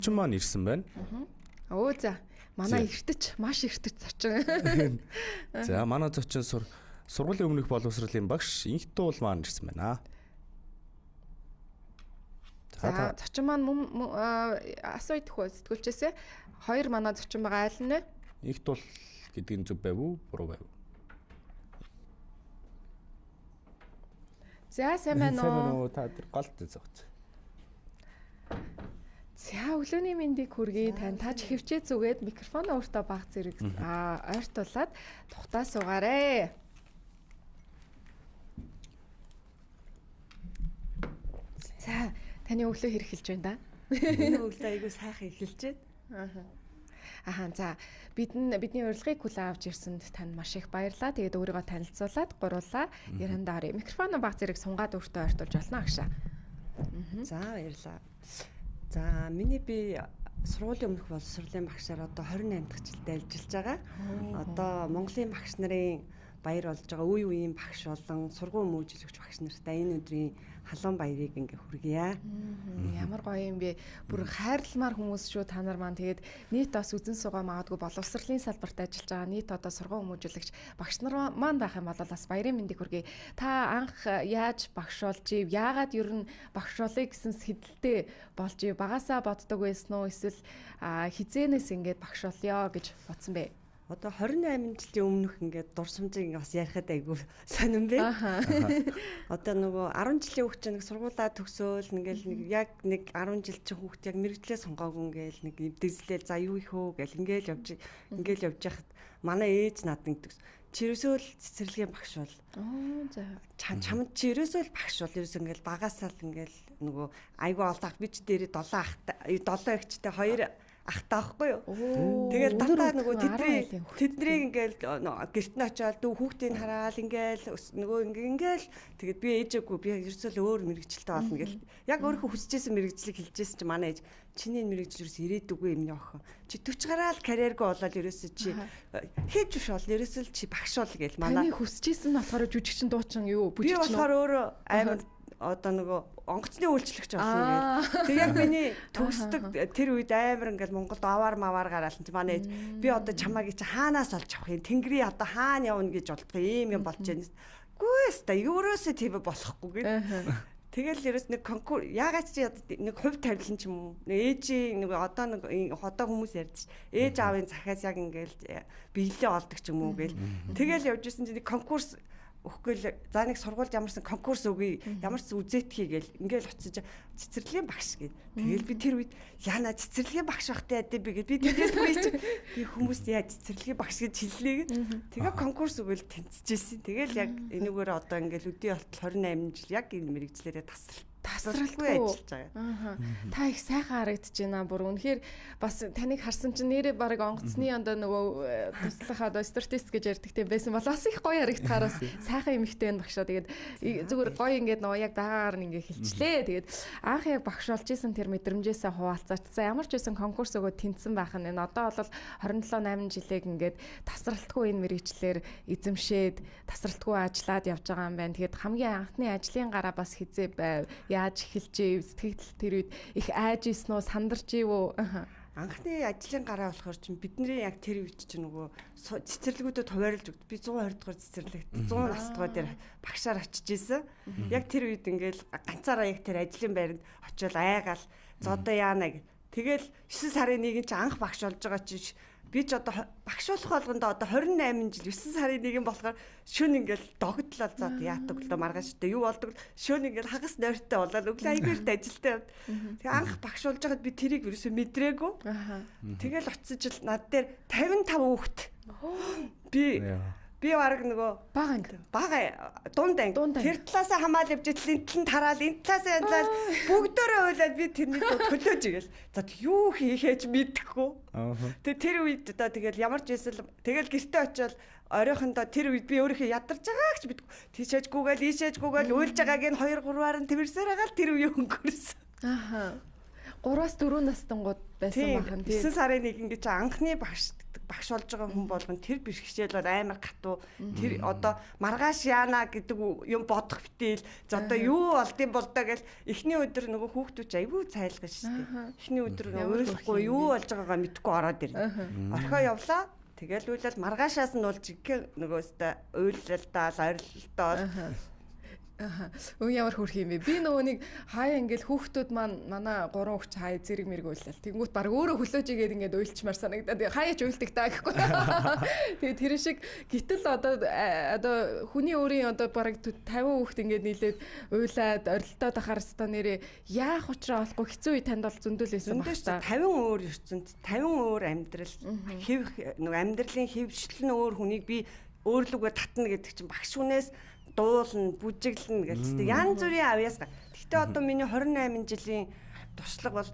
Зочин маань ирсэн байна. Өө за. Манай эртэж, маш эртэж зочин. За, манай зочин сургуулийн өмнөх боловсролын багш Инх туул маань ирсэн байна. За, зочин маань асуух хөө сэтгүүлчээсээ хоёр манай зочин байгаа айл нэ? Инх туул гэдэг нь зөв байв уу? Буруу байв уу? За, сайн байна уу? Та тэр галт зогц. За, өглөөний мэндийг хүргэе. Тань хөвчээ зүгээд микрофон өөртөө баг зэрэг ойртуулад тухтаа суугаарэ. За, таны өглөө хэрэг хэлж байна да? Энэ өглөө айгүй сайхан эхэлж байна. Ахаа за бидний урилгыг хүлээн авч ирсэнд танд маш их баярлалаа. Тэгээд өөрийгөө танилцуулаад гуруулаа ярианда орё. Микрофон баг зэрэг сунгаад өөртөө ойртуулж болно агшаа. За баярлалаа. За миний би сургуулийн өмнөх боловсролын багшаар одоо 28 дахь жилдээ ажиллаж байгаа. Одоо Монголын багш нарын баяр болж байгаа үе үеийн багш болон сургууль мөөжлөгч багш нартай энэ өдрийн халуун баярыг ингээ хүргье. Ямар гоё юм бэ? Бүр хайрламар хүмүүс шүү та нар маань. Тэгээд нийт бас үзэн суугаа магадгүй боловсролын салбарт ажиллаж байгаа нийт одоо сургууль мөөжлөгч багш нар маань байх юм бол бас баярын мэндийг хүргэе. Та анх яаж багш болж ив? Яагаад ер нь багш болъё гэсэн сэдэлтэй болж ив? Багасаа боддог байсан уу? Эсвэл хизээнээс ингээд багш болёо гэж бодсон бэ? Одоо 28 жилийн өмнөх ингээд дурсамжийг бас ярихад айгүй сонирн бэ. Одоо нөгөө 10 жилийн хүүхд чинь нэг сургуулаа төгсөөл ингээл яг нэг 10 жил чинь хүүхд яг мэрэгчлээ сонгоогүй ингээл нэг дэвслээл за юу их хөө гэл ингээл явж яхад манай ээж надад тэгс чи ерөөсөө л цэцэрлэгийн багш бол. За. Чамд чи ерөөсөө л багш бол ерөөсөө ингээл багасаа л ингээл нөгөө айгүй олдаах би ч дээрээ 7 эгчтэй 2 ахтаа байхгүй юу. Тэгэл дандаа нөгөө тэднийг ингээл гэрт нь очиод дүү хүүхдийг хараад ингээл нөгөө ингээл тэгээд би ээжээгүй би ерөөсөө л өөр мэрэгчлээ болно гэл. Яг өөрөө хүсэжсэн мэрэгжлийг хэлжсэн чи манай ээж чиний мэрэгжил ерөөсөө ирээдүггүй юм охин. Чи 40 гараал карьергүй болоод ерөөсөө чи хийж биш бол ерөөсөө л чи багш бол гэл манай. Таны хүсэжсэн нь болохоор жүжигчин дуучин юу бүжигчин. Би болохоор өөрөө амар одоо нөгөө онгоцны үйлчлэгч болсон гэж. Тэг яг миний төгсдөг тэр үед амар ингээл Монголд аваар маваар гараалсан чи манай би одоо чамааг чи хаанаас олж авах юм? Тэнгэрийн одоо хаана явна гэж болдгоо юм болж байна. Гүйс та өөрөөсөө тийм болохгүй гэж. Тэгэл ерөөс нэг конкур ягаад чи нэг хувь тавилан ч юм уу ээжийн нэг одоо нэг хотоо хүмүүс ярьдэж ээж аавын захиас яг ингээл биелээ олдог ч юм уу гээл. Тэгэл явж исэн чи нэг конкурс өгөхгүй л за нэг сургуульд ямарсан конкурс өгье ямар ч үзээтгэе гээл ингээл очиж цэцэрлэгийн багш гээд тэгэл би тэр үед яана цэцэрлэгийн багш бахтай яд би гээд би тэрээс би хүмүүст яа цэцэрлэгийн багш гэж хэллээ гээд тэгээ конкурс өгөөл тэнцэжсэн тэгэл яг энэгээр одоо ингээл өдөө болтол 28 жил яг энэ мэрэгчлэрээ тасралтгүй ажиллаж байгаа. Та их сайхан харагдаж байна. Бүр үнэхээр бас таныг харсан чинь нэрээ барыг онгоцны ондоо нөгөө туслах одоо стюардесс гэж ярьдаг тийм байсан бол бас их гоё харагдахаараас сайхан эмэгтэй байна багшаа. Тэгээд зүгээр гоё ингээд нөгөө яг байгаагаар нь ингээд хэлчлээ. Тэгээд анх яг багш болж исэн тэр мэдрэмжээсээ хуваалцаач. За ямар ч байсан конкурс өгөө тэнцсэн байх нь энэ одоо бол 27 8 жилиг ингээд тасралтгүй энэ мэрэгчлэр эзэмшээд тасралтгүй ажиллаад явж байгаа юм байна. Тэгээд хамгийн анхны ажлын гараа бас хизээ байв. Яаж эхэлжээ сэтгэл тэр үед их айж ийсэн үү сандарч ивүү анхны ажлын гараа болохоор чинь бидний яг тэр үед чинь нөгөө цэцэрлэгүүдэд хуваарлж өгд би 120 дугаар цэцэрлэгт 100 настай дээр багшаар очиж исэн яг тэр үед ингээл ганцаараа яг тэр ажлын байранд очиод айгаал за одоо яана гэх тэгэл 9 сарын 1-нд чи анх багш болж байгаа чи би ч одоо багш болох болгонд одоо 28 жил 9 сарын 1 болохоор шөнө ингээл догтлол заа яадаг л маргааш тэ юу болдог шөнө ингээл хагас нойртой болоод өглөө аягаарт ажилтаа. Тэгээ анх багш болж байгаад би тэрийг ерөөсөө мэдрээгүй. Тэгэл очиж л над дээр 55 хүүхэд. Би бараг нөгөө бага дунд тэр талаасаа хамаал явж энэ талын тараал энэ талаасаа янзлал бүгдөө ойлаад би тэрний төлөөж игээл за юу хийхээч мэдэхгүй. Тэр үед одоо тэгэл ямар ч эсвэл тэгэл гэртээ очиод оройхондоо тэр үед би өөрийнхөө ядарч байгааг ч мэдэхгүй. Тийшээжгүйгээл ийшээжгүйгээл уйлж байгааг нь 2 3-аар нь тэрсээр байгаа л тэр үе өнгөрсөн. 3-4 настангууд байсан бахан тийм 9 сарын 1 гэж анхны багш болж байгаа хүн болгон тэр бэрхшээл бол амар гатуу. Тэр одоо маргааш яана гэдэг юм бодох битэл за одоо юу болдсон бол доо гэл эхний өдөр нөгөө хүүхдүүд айгүй цайлгаж штэ. Эхний өдөр ойлгохгүй юу болж байгаагаа мэдэхгүй ороод ирнэ. Орхио явлаа. Тэгэл үйлэл маргаашаас нь болж нөгөөстэй уйлалдаа ойрлолтоо Өө ямар хөрх юм бэ? Би нөгөө нэг хаяа ингээл хүүхдүүд маань манай 3 хүүхд хаяа зэрэг мэрэг уйлал. Тэнгүүт баг өөрөө хөлөөж игээд ингээд уйлчмаар санагдаад хаяач уйлдаг та гэхгүй. Тэгээ тэр шиг гítэл одоо хүний өөрийн одоо баг 50 хүүхд ингээд нийлээд уйлаад орилтоод ахаар өстө нэрээ яах учраа олохгүй хэцүү үе танд бол зөндөлөөсөн баг та. 50 өөр ертөнд 50 өөр амьдрал хэв нөгөө амьдралын хэвшил нь өөр хүнийг би өөрлөгөө татна гэдэг чинь багш хүнээс дуулна, бүжиглэн гэлтэй янз бүрийн авьяас. Гэхдээ одоо миний 28 жилийн туршлага бол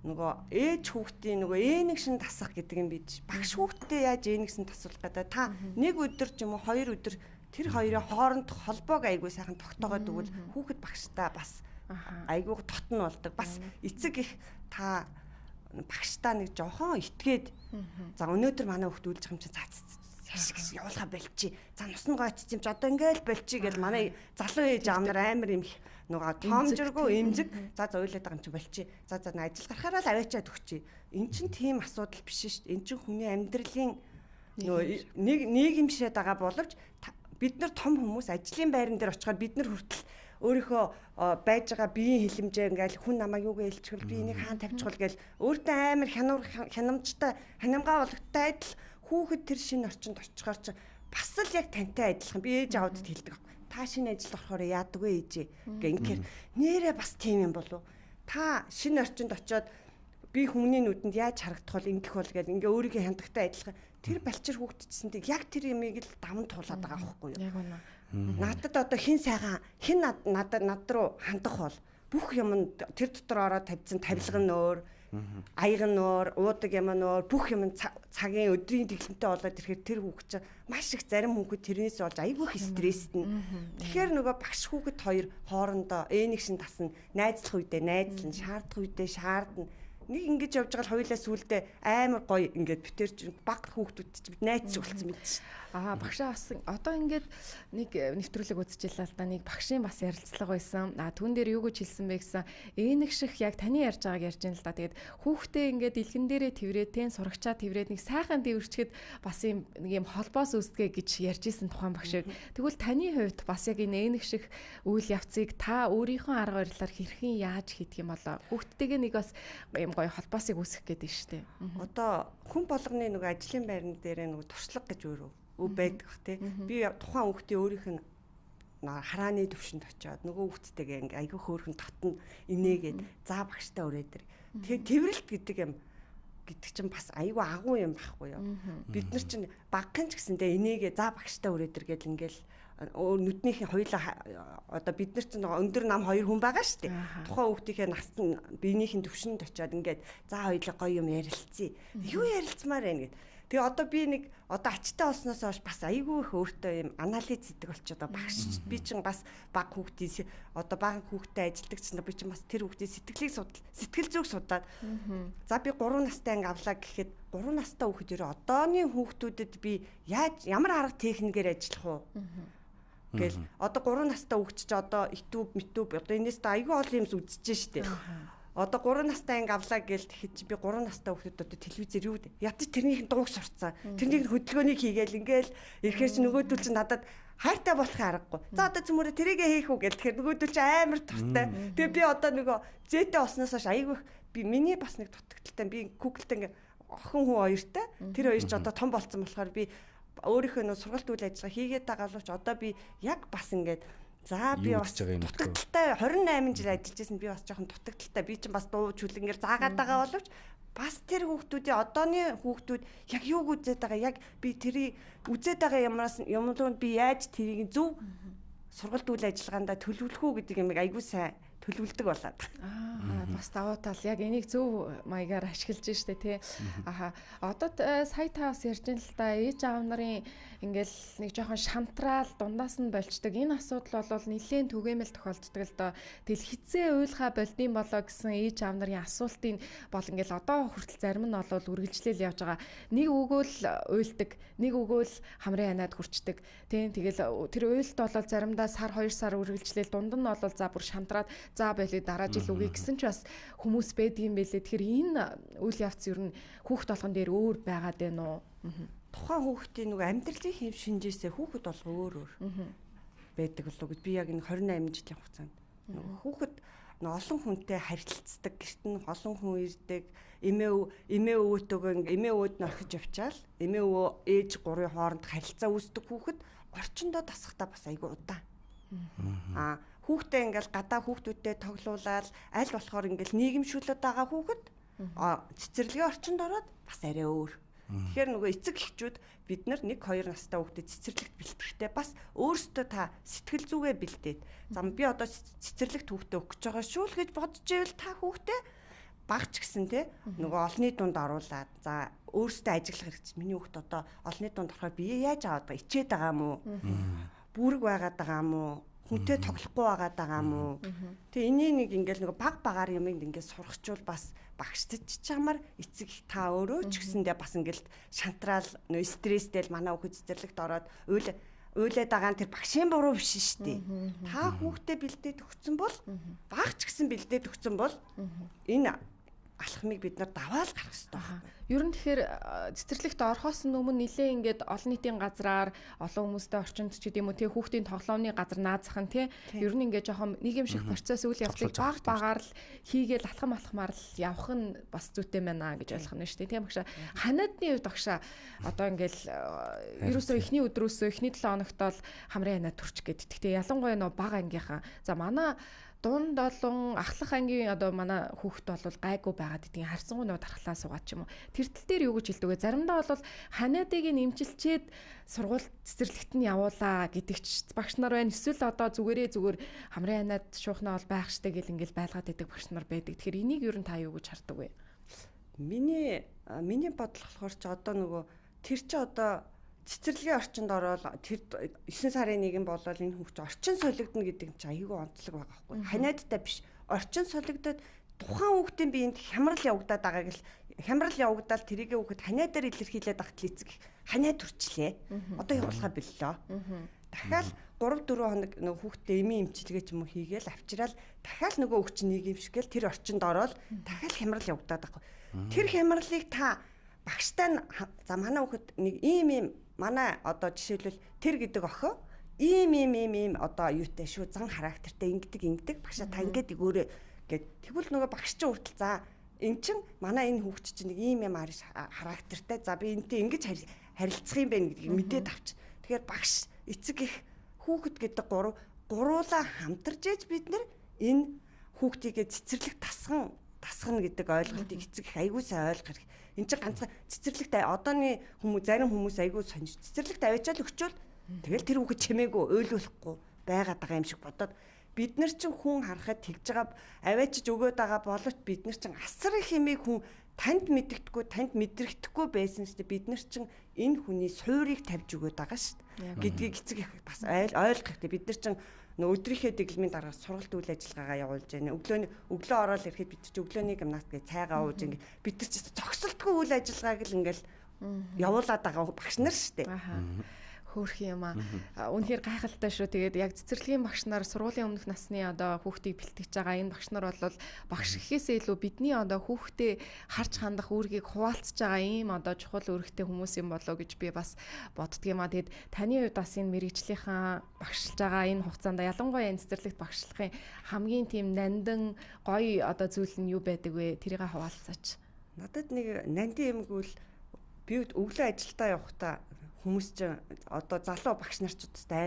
нөгөө ээж хүүхдийн нөгөө ээнэг шин тасах гэдэг юм биш. Багш хүүхдтэй яаж ээнэг шин тасуулах гэдэг. Та нэг өдөр ч юм уу 2 өдөр тэр хоёрын хоорондох холбоог айгүй сайхан тогтоогоод өгвөл хүүхэд багштай бас айгүй тотн болдог. Бас эцэг их та багштай нэг жоохон итгээд за өнөөдөр манай хүүхд үлж байгаа юм чи цаац яшиг явуулга болчих. За нусны гойц юм чи одоо ингээл болчих гэл манай залуу ээж аав нар амар юм нөгөө тоомжиргүй эмзэг за ойлоод байгаа юм чи болчих. За ажил гарахаараа л аваачаад өгчий. Эн чин тийм асуудал биш шүү дээ. Эн чин хүний амьдралын нөгөө нийгэм шээд байгаа боловч бид нар том хүмүүс ажлын байран дээр очихоор бид нар хүртэл өөрийнхөө байж байгаа биеийн хилэмжээ ингээл хүн намайг юугээ илчгэл би энийг хаан тавьчихвал гээл өөртөө амар хянамжтай ханамгаа болготой адил хүүхэд тэр шинэ орчинд очихоор ч бас л яг тантай адилхан би ээж аавдад хэлдэг. Та шинэ ажилд орохоор яадаг вэ ээжээ гэх ингээр нэрээ бас тийм юм болов. Та шинэ орчинд очиод би хүмүүний нүдэнд яаж харагдах бол ингэх бол гэл ингээ өөрийнхөө хандлагатай адилхан тэр балчир хүүхдчсэндээ яг тэр юмыг л даван туулаад байгаа байхгүй юу? Яг үнэ. Надад одоо хин сайхан хин над руу хандах бол бүх юм тэр дотор ороод тавьсан тавилга нь өөр аяг нь өөр, уудаг юм нь өөр, бүх юм цагийн өдрийн дэглэмтэй болоод ирэхээр тэр хүүхэд чинь маш их зарим хүүхэд тэрнээс болж айгүй их стресстэй. Тэгэхээр нөгөө багш хүүхэд хоёр хоорондоо энийг шин тасна, найзлах үедээ найзлна, шаардах үедээ шаардна. Нэг ингэж явж байгаа л хоёулаа сүулдэ амар гоё ингээд битэр чинь баг хүүхдүүд чинь найз болсон мэт чинь. Багшаа бас одоо ингээд нэг нэвтрүүлэг үзчихлээ л да нэг багшийн бас ярилцлага байсан. Түүн дээр юу гэж хэлсэн бэ гэсэн ээнэг шиг яг таны ярьж байгааг ярьж байна л да. Тэгээд хүүхдээ ингээд илгэн дээрээ тэврээтэй сурагчаа тэврээд нэг сайхан тэвэрчгэд бас юм нэг юм холбоос үүсгэ гэж ярьж исэн тухайн багшийг. Тэгвэл таны хувьд бас яг энэ ээнэг шиг үйл явцыг та өөрийнхөө арга барилаар хэрхэн яаж хийдэг юм болоо? Хүүхдтэйгээ нэг бас юм гоё холбоосыг үүсгэх гэдэг нь шүү дээ. Одоо хүн болгоны нэг ажлын байран дээр нэг туршлага гэж өөрөө байдаг бах тий. Би тухайн хүүхдийн өөрийнх нь харааны төвшөнд очиод нөгөө хүүхдтэйгээ ингээ айгүй хөөрхөн татна инээгээд за багштай өрөө дээр. Тэгээ тэрвэрлт гэдэг юм гэдэг чинь бас айгүй агуу юм байхгүй юу. Бид нар чинь багхан ч гэсэндээ инээгээ за багштай өрөө дээр гэл ингээл нүднийхээ хоёлаа одоо бид нар чинь өндөр нам хоёр хүн байгаа шүү дээ. Тухайн хүүхдийнхээ насны биенийхээ төвшөнд очиод ингээд за хоёлаа гоё юм ярилцъя. Юу ярилцмаар байна гэд. Тэгээ одоо би нэг одоо ачтай болсноос хойш бас айгүй их өөртөө юм анализ хийдэг болчиход багш би чинь бас баг хүүхдийн одоо баг хүүхдтэй ажилладаг чинь би чинь бас тэр хүүхдийн сэтгэл зүг судлаад за би 3 настай анги авлаа гэхэд 3 настай хүүхэд ерөө одооны хүүхдүүдэд би ямар арга техникээр ажиллах уу гэл одоо 3 настай хүүхд чи одоо YouTube одоо энэс та айгүй олон юмс үзэж штэ. Одоо 3 настай анги авлаа гээл тэгэхэд би 3 настай хүүхдүүд одоо телевизээр юу гэдэг ядаж тэрнийх нь дууг сурцсан. Тэрнийг хөдөлгөөнийг хийгээл ингээл ирэхээр чи нөгөөдөл чи надад хайртай болохын аргагүй. За одоо цөмөрө тэрийгэ хийх үү гээл тэгэхээр нөгөөдөл чи амар туртай. Тэгээ би одоо нөгөө зээтэй болсноос хойш айгүй би миний бас нэг дутагдaltaй би Google-тэй ингээ охин хүү хоёртай тэр хоёр ч одоо том болцсон болохоор би өөрийнхөө нөө сургалт үйл ажиллагаа хийгээд байгаа боловч одоо би яг бас ингээд за би бас дутагдaltaй 28 жил ажиллаж байсан би бас жоохон дутагдaltaй би чинь бас дуу чүлэнгээр заагаад байгаа боловч бас тэр хүүхдүүдийн одооны хүүхдүүд яг юуг үзээд байгаа яг би тэрийг үзээд байгаа юмрууд би яаж тэрийг зөв сургалт үйл ажиллагаанд төлөвлөх үү гэдэг юмыг айгүй сайн төлөвлөдөг болоод. Бас давуу тал яг энийг зөв маягаар ашиглаж штэ тий. Одоо сая та бас ярьж ин л да ээж аав нарын ингээл нэг жоохон шантраал дундаас нь болчдөг. Энэ асуудал бол нэлээд түгээмэл тохиолддог л доо. Тэгэл хизээ уйлхаа болдсон болоо гэсэн ээж аав нарын асуултыг бол ингээл одоо хүртэл зарим нь бол үргэлжлээл явж байгаа. Нэг өгөөл уйлдаг, нэг өгөөл хамрын ханаад хүрчдэг. Тий. Тэгэл тэр уйлт бол заримдаа сар 2 сар үргэлжлээл дунд нь бол за бүр шантраад за байлээ дараа жил үгүй гэсэн ч бас хүмүүс байдгийн байлээ. Тэгэхээр энэ үйл явц ер нь хүүхд толгон дээр өөр байгаад байна уу? Тухайн хүүхдийн нөгөө амьдралын хэв шинжээсээ хүүхэд болго өөр байдаг болов гэж би яг энэ 28 жилийн хугацаанд нөгөө хүүхэд олон хүнтэй харилцдаг, гэрт нь олон хүн ирдэг, эмээ өвөөтэйгөө эмээ өвөд нь орхиж явчаал эмээ өвөө ээж гурийн хооронд харилцаа үүсдэг хүүхэд орчиндөө тасахтаа бас айгүй удаан. Хүүхдээ ингээл гадаа хүүхдүүдтэй тоглуулаад аль болохоор ингээл нийгэмшүүлээд байгаа хүүхэд цэцэрлэгийн орчинд ороод бас арай өөр. Тэгэхээр нөгөө эцэг эхчүүд бид нар 1-2 настай хүүхдэд цэцэрлэгт бэлтгэхдээ бас өөрсдөө та сэтгэл зүгээ бэлдээд зам би одоо цэцэрлэгт хүүхдээ өгч байгаа шүү л гэж бодож ивэл та хүүхдээ багч гэсэн те нөгөө олонний дунд оруулаад за өөрсдөө ажиглах хэрэгч миний хүүхд одоо олонний дунд орохоор би яаж аваад байгаа ичээд байгаа юм уу? Бүрэг байгаад байгаа юм уу? Хүнтэй тоглохгүй байгаад байгаа юм уу? Тэгээ энийг нэг ингээл нөгөө баг багаар юм ингээд сурахчвал бас багшдч чамаар эцэг та өөрөө ч гэсэндээ бас ингээл шантраал нөгөө стресстэй манай хүүхэд цэцэрлэгт ороод уйлаад байгаа нь тэр багшийн буруу биш шүү дээ. Та хүүхдээ бэлдээд өгсөн бол багч гэсэн бэлдээд өгсөн бол энэ алхмыг бид нар даваал гарах хэрэгтэй байна. Ер нь тэгэхээр цэцэрлэгт орохоос өмнө нэлээ ингээд олон нийтийн газраар олон хүмүүстэй орчинд ч гэдэм үү тий хүүхдийн тоглоомны газар наазах нь тий ер нь ингээд жоохон нийгэмших процесс үйл явдлыг баг багаар л хийгээл алхамаар л явах нь бас зүйтэй байна гэж ойлгох нь шүү дээ тий багшаа. Ханиадны үед багшаа одоо ингээд ерөөсөө эхний өдрөөсөө эхний 7 хоногт бол хамрын ханаа төрч гээд. Гэхдээ ялангуяа нөө баг ангийнхаа за манай дунд олон ахлах ангийн одоо манай хүүхэд бол гайгүй байгаад идэг харцангуй нөө дархлаа суугаад ч юм уу. Тэр тал дээр юу гэж хэлдэг вэ? Заримдаа бол ханиадыг нэмжилчээд сургууль цэцэрлэгт нь явуулаа гэдэг ч багш нар байна. Эсвэл одоо зүгээр хамрын ханиад шуухнаа бол байх штэ гэл ингээл байлгаад идэг багш нар байдаг. Тэгэхээр энийг ер нь та юу гэж хардаг вэ? Миний бодлого болохоор ч одоо нөгөө тэр чи одоо цэцэрлэгийн орчинд ороод тэр 9 сарын 1 болол энэ хүүхд орчин солигдно гэдэг чинь айгүй онцлог байгаа байхгүй. Ханиадтай биш. Орчин солигдоод тухайн хүүхдийн биед хямрал явагдаад байгааг л хямрал явагдаад тэрийгээ хүүхэд ханиадаар илэрхийлээд багт эцэг ханиад төрчлээ. Одоо явуулахаа боллоо. Дахиад 3-4 хоног нөгөө хүүхдээ эмийн эмчилгээ ч юм уу хийгээл авчраал дахиад нөгөө хүүхд чинь нэг юм шигэл тэр орчинд ороод дахиад хямрал явагдаад байхгүй. Тэр хямралыг та багштай за манай хүүхэд нэг ийм манай одоо жишээлбэл тэр гэдэг охин ийм одоо юутай шүү зан характертай ингэдэг багшаа та ингэдэг өөрөө гэд тэгвэл нөгөө багш чинь хүртэл за эн чин манай энэ хүүхд чинь нэг ийм характертай за би энэтэй ингэж харилцах юм байна гэдгийг мэдээд авч. Тэгэхээр багш эцэг их хүүхэд гэдэг гуруула хамтарж ээж бид нар энэ хүүхдийгээ цэцэрлэг тасгана гэдэг ойлголтыг эцэг их аягүй сайн ойлгох хэрэг. Энд чинь ганцхан цэцэрлэгт одооны зарим хүмүүс аягүй сонж цэцэрлэгт аваачаал өгчвөл тэгэл тэр хүүхэд чимээгүй уйлуулахгүй байгаад байгаа юм шиг бодоод бид нар чинь хүн харахад тэгж байгаа аваачиж өгөөд байгаа боловч бид нар чинь асар их хэмээг хүн танд мэдрэгдэхгүй байсан шүү дээ. Бид нар чинь энэ хүний суурийг тавьж өгөөд байгаа шүү дээ гэдгийг эцэг их бас ойлгох хэрэгтэй. Бид нар чинь өдрийнхөө дэглэмийн дараа сургалт үйл ажиллагаагаа явуулж байна. Өглөө ороод ирэхэд бид чинь өглөөний гимнаст гэж цайгаа ууж ингээд бид нар чинь зогсолтгүй үйл ажиллагааг л ингээл явуулаад байгаа багш нар шүү дээ. Хөөх юм аа. Үнэхээр гайхалтай шүү. Тэгээд яг цэцэрлэгийн багш нар сургуулийн өмнөх насны одоо хүүхдийг бэлтгэж байгаа энэ багш нар бол багш гэхээсээ илүү бидний одоо хүүхдээ харж хандах үүргийг хуваалцж байгаа ийм одоо чухал үүрэгтэй хүмүүс юм болоо гэж би бас боддгийм аа. Тэгээд таны хувьд бас энэ мэрэгжлийнхаа багшилж байгаа энэ хугацаанд ялангуяа энэ цэцэрлэгт багшлахын хамгийн тийм нандин гоё одоо зүйл нь юу байдаг вэ? Тэрийг хуваалцаач. Надад нэг нандин юмгүй л би өглөө ажилдаа явахдаа хүмүүс чинь одоо залуу багш нар ч удаа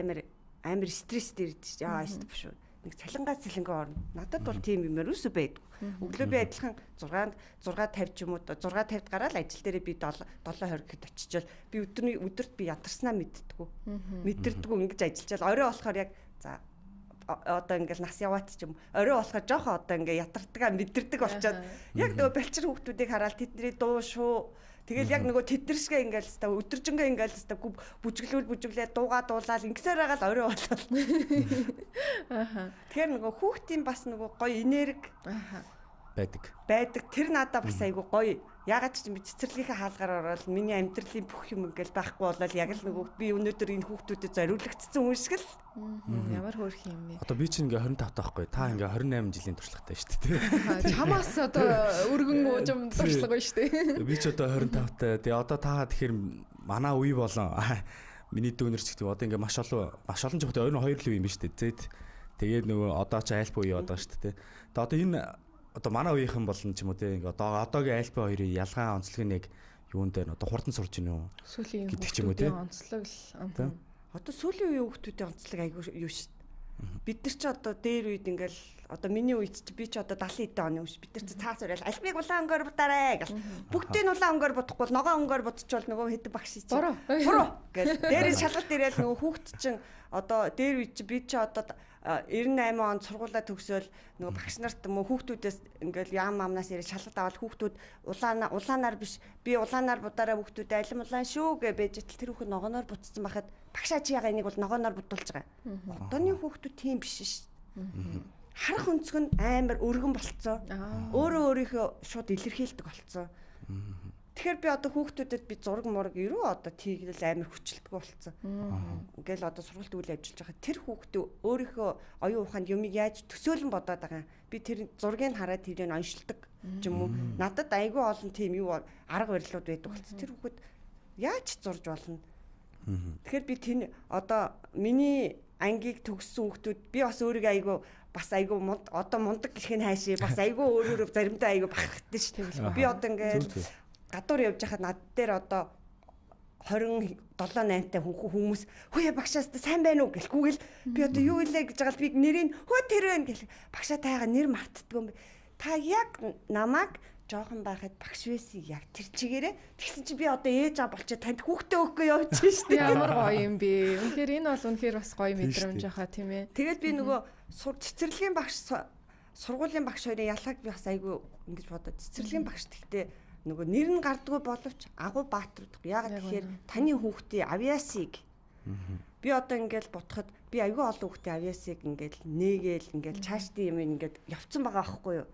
амар стресстэй ирдэг шүү. Яа эсвэл биш үү. Нэг цалингаа орно. Надад бол тийм юм ерөөсөө байдаг. Өглөө би адилхан 6:50 ч юм уу 6:50-д гараад ажил дээрээ би 7:20 гэхэд очичвал би өдөрт би ядарснаа мэддэггүй. Мэдэрдэггүй ингэж ажиллажал орой болохоор яг за одоо ингээл нас яваад ч юм орой болохоор жоохон одоо ингээ ятардгаа мэдэрдэг болчоод яг нөгөө балчир хүүхдүүдийг хараад тэдний дуу шүү. Тэгэл яг нөгөө тэдэр шигээ ингээл хэвээр өдөржингөө ингээл хэвээр бүжиглээ дуулаад ингэсээр байгаа л орой болоод. Тэгэхээр нөгөө хүүхдийн бас нөгөө гоё энерги байдаг. Тэр надад бас айгу гоё. Ягаад ч юм би цэцэрлэгийнхээ хаалгаар ороод миний амьдралын бүх юм ингээл байхгүй болол яг л нөгөө би өнөөдөр энэ хүүхдүүдэд зориулагдсан хүн шиг л. Ямар хөөрх юм бэ? Одоо би чинь ингээ 25 таахгүй. Та ингээ 28 жилийн туршлагатай шүү дээ. Чамаас одоо өргөн уужим туршлага байна шүү дээ. Би ч одоо 25 тай. Тэгээ одоо та тэгэхээр манай үе болон миний дүүнер ч гэдэг одоо ингээ маш олон жоохтой 22 л үе юм байна шүү дээ. Тэгээд нөгөө одоо ч айлб үе одоо шүү дээ. Тэгээ одоо энэ одоо манай үеийнхэн болон ч юм уу те ингээ одоогийн айлб хоёрын ялгаа онцлог нэг юунд дээр одоо хурдан сурж гин үү гэдэг ч юм уу те онцлог л одоо сүүлийн үеийн хүүхдүүдийн онцлог айгүй юу шүү дээ. Бид нар ч одоо дээр үед ингээл одоо миний үед чи би ч одоо 70 эдэн оны үш бид нар ч цаас ураал альбиг улаан өнгөөр будаарэ гэл бүгдийг улаан өнгөөр будахгүй ногоон өнгөөр будчихвол нөгөө хэдэг багш чи буруу гэл дээрээс шалгалт ирээл нөгөө хүүхд чин одоо дээр үед чи би ч одоо 98 онд сургуулаа төгсөөл нөгөө багш нарт мөн хүүхдүүдээс ингээл яам амнаас ирээ шалгалт аваад хүүхдүүд улаанаар биш би улаанаар будаараа хүүхдүүд алим улаан шүү гэ бэж тэр хүүхэд ногооноор буцсан байхад багшаа чи яга энийг бол ногооноор будуулж байгаа. Одооны хүүхдүүд тийм биш шүү. Харах өнцөг нь амар өргөн болцсон. Өөрөө өөрийнхөө шууд илэрхийлдэг болцсон. Тэгэхээр би одоо хүүхдүүдэд би зураг мураг ерөө одоо тийгэл амар хүчилдэг болцсон. Ингээл одоо сургалт үйл ажиллаж байгаа. Тэр хүүхдүүд өөрийнхөө оюун ухаанд юмыг яаж төсөөлөн бодоод байгаа. Би тэр зургийг хараад тэрийг оншилдог юм уу? Надад айгүй олон тийм юу арга барилууд байдаг болцсон. Тэр хүүхэд яаж зурж болно? Тэгэхээр би тэр одоо миний ангийг төгссөн хүүхдүүд би бас өөрийгөө айгүй бас айгүй одоо мундаг гэхин хайшээ бас айгүй өөрөөрөө заримдаа айгүй бахархдаг шүү. Би одоо ингээд гадуур явж хахад над дээр одоо 27 8-тай хүмүүс хөөе багшаас сайн байна уу гэлгүйгэл би одоо юу илээ гэж байгаа л би нэрийг хөө тэр байна гэл багшаа тайгаа нэр мартдаг юм. Та яг намайг жоохон байхад багш байсан яг тэр чигээрээ тэгсэн чи би одоо ээж аа болчиход танд хүүхдээ өгөхгүй явж шүү дээ. Ямар гоё юм бэ. Үнэхээр энэ бол үнэхээр бас гоё мэдрэмж хаа тийм ээ. Тэгээд би нөгөө цэцэрлэгийн багш сургуулийн багш хоёрын ялгааг би бас айгүй ингэж бодоод цэцэрлэгийн багш гэхдээ нөгөө нэр нь гардгүй боловч агуу баатар удахгүй. Ягаад гэхээр таны хүүхдийн авиасыг би одоо ингээл бодоход би айгүй олон хүүхдийн авиасыг ингээл нээгээл ингээл цаашдын юм ингээд явцсан байгаа байхгүй юу?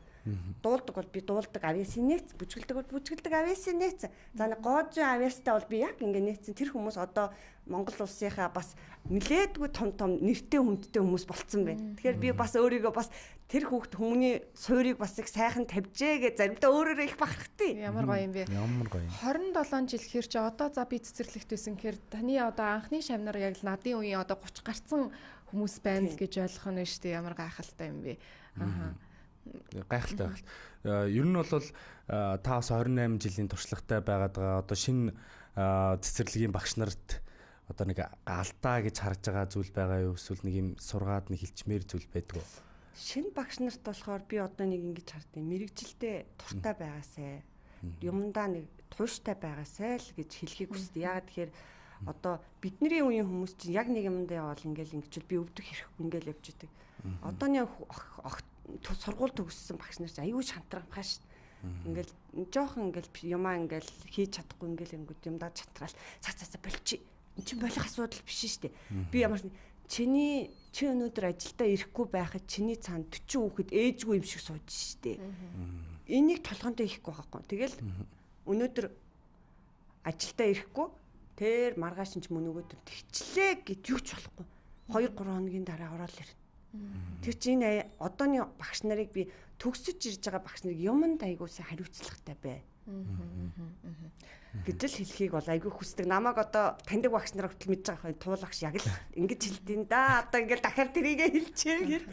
Дуулдаг бол би дуулдаг авиасын нээц, бүжгэлдэг бол бүжгэлдэг авиасын нээц. За нэг гоожин авиастай бол би яг ингэ нээцэн тэр хүмүүс одоо Монгол улсынхаа бас нилээдгүй том нэртэй хүндтэй хүмүүс болцсон байна. Тэгэхээр би бас өөрийгөө бас тэр хүүхд хүмүүний суурийг бас их сайхан тавьжээ гэж заримдаа өөрөөрөө их бахархтыг. Ямар гоё юм бэ. Ямар гоё. 27 жил хэр чи одоо за би цэцэрлэгт байсан гэхээр таны одоо анхны шавнар яг л надын үеийн одоо 30 гарцсан хүмүүс байна л гэж ойлгох нь шүү дээ. Ямар гайхалтай юм бэ. Гайхалтай. Ер нь бол та бас 28 жилийн туршлагатай байгаад байгаа. Одоо шинэ цэцэрлэгийн багш нарт одоо нэг алдаа гэж харж байгаа зүйл байгаа юу? Эсвэл нэг юм сургаад нэг хилчмээр зүйл байдаг уу? Шинэ багш нарт болохоор би одоо нэг ингэж хардیں۔ Мэргэжилдээ туртай байгаасай. Юмдаа нэг тууштай байгаасай л гэж хэлхийг хүсдэг. Яагаад тэгэхээр одоо бидний үеийн хүмүүс чинь яг нэг юмдаа явал ингээл ингэчүүл би өвдөх хэрэггүй ингээл явж идэг. Одооны сургууль төгссөн багш нар чинь аюу шантархаа шүү. Ингээл жоохон ингээл юмаа ингээл хийж чадахгүй ингээл ингэдэг юмдаа чатраал цаа болчих. Энд чинь болох асуудал биш шүү дээ. Би ямар чи өнөөдөр ажилдаа ирэхгүй байхад чиний цаанд 40 хүүхэд ээжгүй юм шиг сууж шүү дээ. Энийг толгоондоо ихгүй байхгүй. Тэгэл өнөөдөр ажилдаа ирэхгүй тэр маргааш ч мөн нөгөөдөр тэгчлээ гэж юу ч болохгүй. 2-3 хоногийн дараа ороод ирнэ. Тэр чинь одооны багш нарыг би төгсөж ирж байгаа багш нарыг юмд айгуусаа хариуцлагатай бай. Гэж л хэлхийг бол айгүй хүсдэг. Намайг одоо таньдаг багш нар хүртэл мэдж байгаа туулахш яг л ингэж хэлдээн да. Одоо ингээл дахиад тэрийгэ хэлчихээ гэх.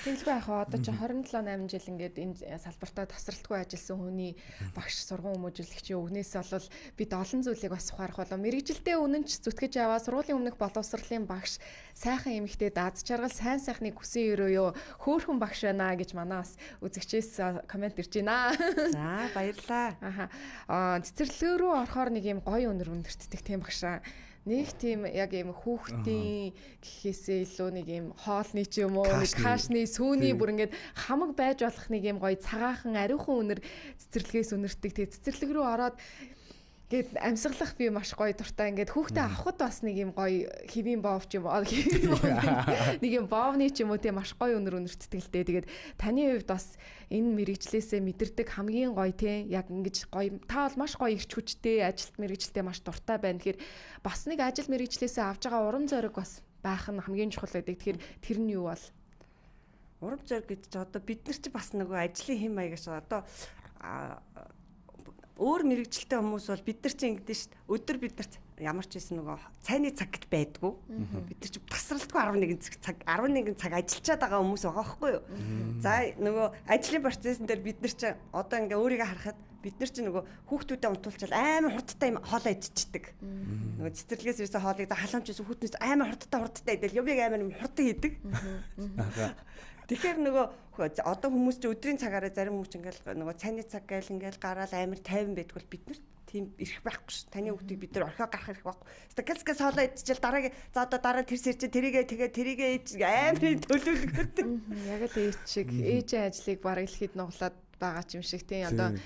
Тэгэлгүй яах вэ? Одоо чи 27 8 жил ингээд энэ салбартаа тасралтгүй ажилласан хүний багш сургууль хүмүүжүүлэгчийн өвнөөс бол бид олон зүйлийг бас ухаарах болоо. Мэргэжилдээ үнэнч зүтгэж аваа сургуулийн өмнөх боловсролын багш сайхан эмэгтэй даз жаргал сайн сайхныг хүсэн өрөөё. Хөөхөн багш байна гэж манаас үзэгчээс комент ирж байна. За баярлаа. Цэцэрлэг рүү орохоор нэг юм гоё өнөр өндөртдөг тийм багшаа. Нэг тийм яг юм хүүхдийн гэхээсээ илүү нэг юм хоолны ч юм уу, нэг кашны, сүүний бүр ингээд хамаг байж болох нэг юм гоё цагаахан ариухан өнөр цэцэрлэгээс өнөртдөг. Тэгээ цэцэрлэг рүү ороод гээд амьсгалах би маш гоё дуртай. Ингээд хүүхдээ авахд бас нэг юм гоё хэвийн боов ч юм уу, нэг юм боовны ч юм уу тийм маш гоё өнөр өнөртдөг л дээ. Тэгээд таны хувьд бас энэ мэрэгчлээсээ мэдэрдэг хамгийн гоё те яг ингэж гоё та бол маш гоё ирч хүчтэй ажилт мэрэгчлээ маш дуртай байна. Тэгэхээр бас нэг ажил мэрэгчлээсээ авж байгаа урам зориг бас байх нь хамгийн чухал байдаг. Тэгэхээр тэр нь юу бол? Урам зориг гэж одоо бид нар чи бас нөгөө ажлын хэм маягаас одоо өөр мэрэгжилтэй хүмүүс бол бид нар чинь ингэдэж шít өдөр бид нарт ямар ч байсан нөгөө цайны цаг гэж байдгүй. Бид нар чи тасралтгүй 11 цаг ажиллаад байгаа хүмүүс байгаа байхгүй юу? За нөгөө ажлын процессын дээр бид нар чи одоо ингээ өөрийгөө харахад бид нар чи нөгөө хүүхдүүдэд унтуулчаал амар хурдтай юм хоолоо идчихдэг. Нөгөө цэцэрлэгээс ирсэн хоолыг за халамжээс хүүхднээс амар хурдтай идэл юмыг амар хурдан хийдэг. Тэгэхээр нөгөө одоо хүмүүс чи өдрийн цагаараа зарим хүмүүс ингээл нөгөө цайны цаг гээл ингээл гараал амар тайван байдгүй бол бид нар тийм ирэх байхгүй ш. Таны хүүхдийг бид нар орхио гарах хэрэг байхгүй. Гэсгээс хоолоо идчихэл дараагийн за одоо дараа тэр сэрч тэрийгээ амар төлөвлөгөөтэй. Яг л ээж шиг ээжийн ажлыг бараг л хэд нуглаад байгаа ч юм шиг тийм одоо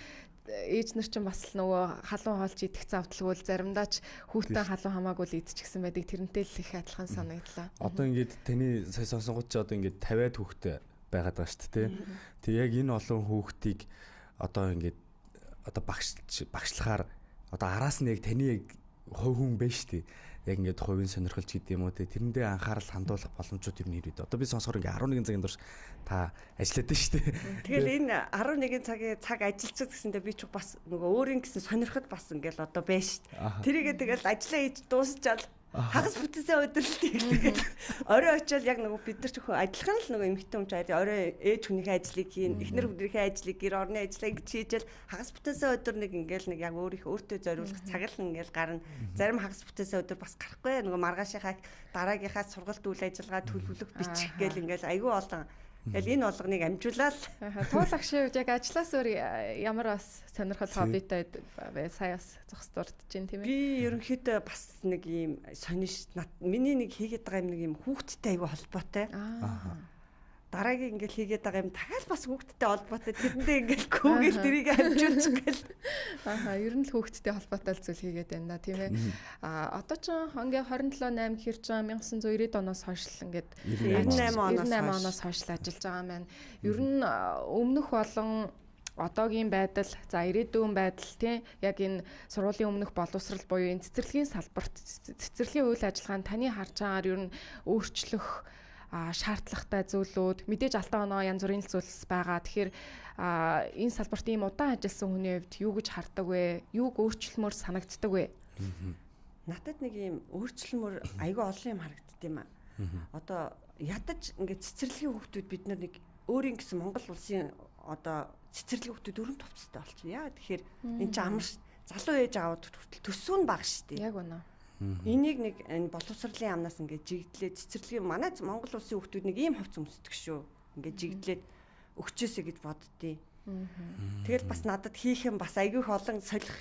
ээж нар ч бас л нөгөө халуун хоолж идэх завдлаггүй заримдаа ч хүүхдэн халуун хамаагүй л идчихсэн байдаг. Тэрнтэй л их адилхан санагдлаа. Одоо ингээд таны сая сонсонгууд ч одоо ингээд 50-аад хүүхдээ байгаад байгаа шүү дээ. Тэг яг энэ олон хүүхдийг одоо ингээд одоо багшлахаар одоо араас нь яг таны яг хувь хүн байна шүү дээ. Яг ингээд хувийн сонирхолч гэдэг юм уу те тэрэндээ анхаарал хандуулах боломжууд юм нэрээд. Одоо би сонсохоор ингээд 11 цагийн турш та ажиллаад байна шүү дээ. Тэгэл энэ 11 цагийн цаг ажиллаж гэсэндээ би ч бас нөгөө өөрийн гэсэн сонирхол бас ингээд одоо байна шүү дээ. Тэрийгээ тэгэл ажиллаа хийж дуусчаал хагас бүтээсээ өдөрлөлт хийлгээд орой очиод яг нөгөө бид нар ч адилхан л нөгөө эмэгтэй хүн ч орой ээж хүнийхээ ажлыг хийн, эхнэр хүнийхээ ажлыг гэр орны ажлыг гэж хийжэл хагас бүтээсээ өдөр нэг ингээл нэг яг өөртөө зориулах цаг л ингээл гарна. Зарим хагас бүтээсээ өдөр бас гарахгүй нөгөө маргаашийнхаа дараагийнхаа сургалт үйл ажиллагаа төлөвлөх бичих гээл ингээл айгүй олон. Тэгэл энэ болгоныг амжуулаад туулах шиг яг ажлаас өөр ямар бас сонирхол хоббитай сая бас зогсдурдж байна тийм ээ. Би ерөнхийдөө бас нэг юм сониш миний нэг хийгээд байгаа юм нэг юм хүүхдтэй айгүй холбоотой. Дараагийн ингээл хийгээд байгаа юм дахиад бас хүүхдтэй холбоотой. Тэрэндээ ингээл гүүгэл тэрийг амжуулж гэл. Ер нь л хүүхдтэй холбоотой зүйл хийгээд байна тийм ээ. Одоо ч ингээ 27-8 гэхэр ч 1990-ад оноос хойш л ингээд 98 оноос хойш л ажиллаж байгаа маань. Ер нь өмнөх болон одоогийн байдал, за ирээдүйн байдал тийм яг энэ сургуулийн өмнөх боловсрал буюу энэ цэцэрлэгийн салбарт цэцэрлэгийн үйл ажиллагаанд таны харж байгаагаар ер нь өөрчлөх шаардлагатай зүйлүүд мэдээж алтан оноо янз бүрийн зүйлс байгаа. Тэгэхээр энэ салбарт ийм удаан ажилласан хүний хувьд юу гэж хардаг вэ? Юуг өөрчлөлмөр санагддаг вэ? Надад нэг ийм өөрчлөлмөр айгүй олон юм харагддаг юм аа. Одоо ядаж ингээд цэцэрлэгийн хүүхдүүд бид нар нэг өөрийн гэсэн Монгол улсын одоо цэцэрлэгийн хүүхдүүд өрөм товцтой болчихно. Яа тэгэхээр энэ чинь амар залуу ээж аавд хүртэл төсөв нь бага шүү дээ. Яг үнэ. Энийг нэг энэ боловсролын яамнаас ингээд жигдлээ цэцэрлэгийн манай Монгол улсын хүүхдүүд нэг ийм ховц өмсдөг шүү. Ингээд жигдлээд өгчөөсэй гэж боддتي. Тэгэл бас надад хийх юм бас айгүй их олон солих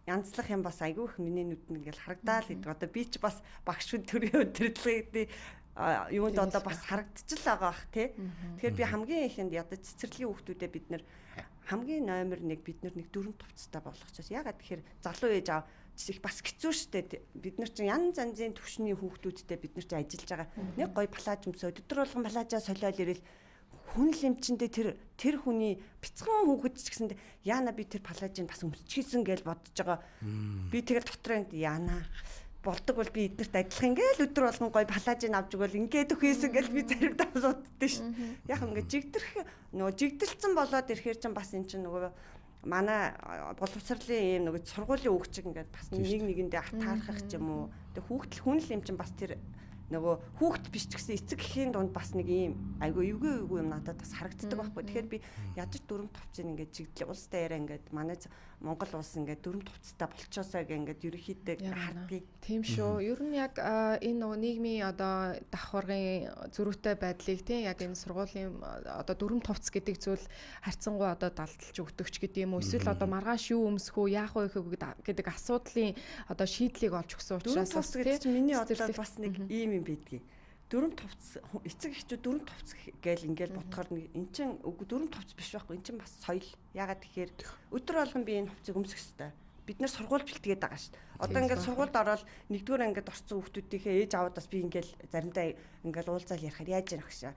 янзлах юм бас айгүй их миний нүдэнд ингээд харагдаал гэдэг. Одоо би ч бас багш төрийн удирдлагын юунд одоо бас харагдчихл байгаа бах тий. Тэгэхээр би хамгийн ихэнд одоо цэцэрлэгийн хүүхдүүдэд бид нэр хамгийн номер 1 бид нар нэг дөрөв төвцтэй болгох чаас. Ягаад тэгэхээр залуу ээж аав их бас хэцүү шттэ. Бид нар чинь янз янзын төвшний хүүхдүүдтэй бид нар чинь ажиллаж байгаа. Нэг гоё плаж өмсөө өдөр болгон плажаа солиод ирэл хүн лэмчэндээ тэр хүний бяцхан хүүхэд ч гэсэндээ яана би тэр плажийг бас өмсчихсэн гэж бодож байгаа. Би тэгэл дотроо яана болдог бол би эднэрт ажиллах ингээл өдөр болгон гоё плажийг авч игэл ингээд өхөөсөн гэж би заримдаа боддөө ш. Яг ингээд жигдэрх нөгөө жигдэлцэн болоод ирэхээр чинь бас эн чинь нөгөө манай боловсролын юм нэг сургуулийн хүүхчиг ингээд бас нэг нэгэндээ атаархах ч юм уу. Тэг хүүхдэл хүн л юм чинь бас тэр нөгөө хүүхд биш ч гэсэн эцэг эхийн дунд бас нэг ийм айгүй эвгүй юм надад бас харагддаг байхгүй. Тэгэхээр би ядаж дөрөв товцын ингээд жигдлээ улс дээрээ ингээд манай Монгол улс ингээд дүрм товцтой болчоосоо ингээд ерөнхийдөө хардгийг. Тийм шүү. Ер нь яг энэ нөгөө нийгмийн одоо давхаргын зөрүүтэй байдлыг тийм яг энэ сургуулийн одоо дүрм товц гэдэг зүйл харьцангуй одоо далдалж өгдөгч гэдэг юм уу? Эсвэл одоо маргааш юу өмсөх үү, яах вэ гэдэг асуудлын одоо шийдлийг олж өгсөн учраас бас тийм миний бодлоор бас нэг ийм юм байдгийг. Дүрм товц эцэг эхчүүд дүрм товц гээл ингээл бодохоор нэг эн чин дүрм товц биш байхгүй эн чин бас соёл. Ягаад тэгэхээр өдөр болгон би энэ хувцсыг өмсөх ёстой. Бид нар сургууль бэлтгээд байгаа шүү дээ. Одоо ингээд сургуульд ороод нэгдүгээр ангид орсон хүүхдүүдийнхээ ээж аваадаас би ингээл заримдаа ингээл уулзаал ярихаар яаж яах вэ?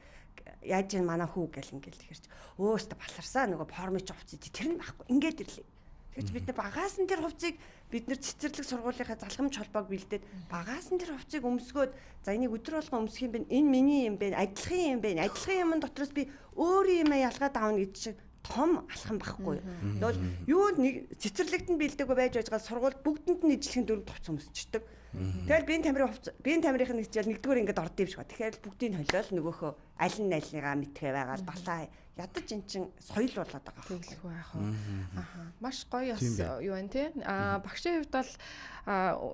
Яаж ин манай хүү гэл ингээл тэгэхэрч өөстө баларсаа нөгөө формич хувцс тэр нь байхгүй ингээд ирлээ. Тэгэж бид нар багаас нь тэр хувцсыг бид нар цэцэрлэг сургуулийнхаа залхамж холбоог бэлдээд багаас нь тэр хувцсыг өмсгөөд за энийг өдөр болгон өмсөх юм бэ энэ миний юм бэ адилхан юм бэ адилхан юм дотроос би өөрийн юм ялгаад аавна гэж шиг том алхам байхгүй юу нэг цэцэрлэгт нь бэлдээгүй байж байгаа сургууль бүгдэнд нь ижлэхэн дүрм товц өмсчдөг тэгэл биеийн тамирын хичээл нэгдүгээр ингээд орд юм шиг ба тэгэхээр бүгдийг холиол нөгөөхөө аль нь альныгаа мэдхээ байгаа л балаа ядаж эн чин соёл болоод байгаа байхгүй яах вэ? Маш гоё бас юу вэ те? Багшийн хувьд бол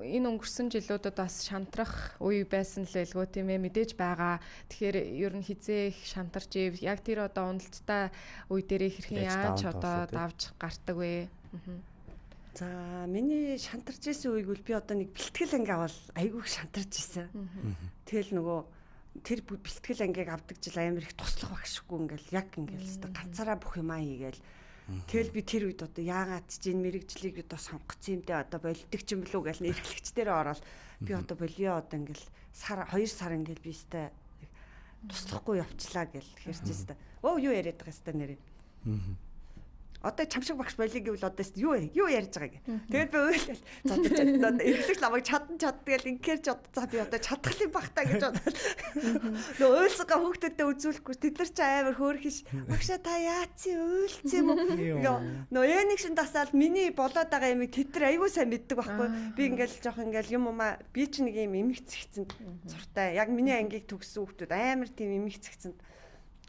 энэ өнгөрсөн жилүүдэд бас шантрах үе байсан л байлгүй тийм ээ мэдээж байгаа. Тэгэхээр ер нь хизээ их шантарч ив яг тэр одоо уналттай үе дээр хэрхэн яаж одоо давж гардаг вэ? За миний шантарч исэн үеиг бол би одоо нэг бэлтгэл анги авал айгүй их шантарч исэн. Тэгэл нөгөө тэр бэлтгэл ангийг авдаг жил амар их туслах багшгүй ингээл яг ингээл өстө ганцаараа бүх юмаа хийгээл тэгэл би тэр үед одоо яагаад ч энэ мэрэгжлийг одоо сонгоцсон юм дээ одоо болдог ч юм болов уу гэж эрхлэгчдэрээ ороод би одоо болио одоо ингээл 2 сар ингээл би өстө туслахгүй явчлаа гэл хэрч өстө өө юу яриад байгаа өстө нэрээ одоо чамшиг багш болиг гэвэл одоо юу ярьж байгаа гэх. Тэгээд би уйлал зодож эргэлж намайг чаддгээл ингээр ч одоо за би одоо чадах юм бах та гэж бодоод нөө уйлсгаа хүүхдүүдэд үзүүлэхгүй тэд нар ч амар хөөрх ш багшаа та яац уйлц юм уу нөө нэг шин тасаал миний болоод байгаа юмыг тэд нар айгүй сайн мэддэг байхгүй би ингээл жоох ингээл юм умаа би ч нэг юм эмх цэгцэнд суртай яг миний ангийг төгссөн хүүхдүүд амар тийм эмх цэгцэнд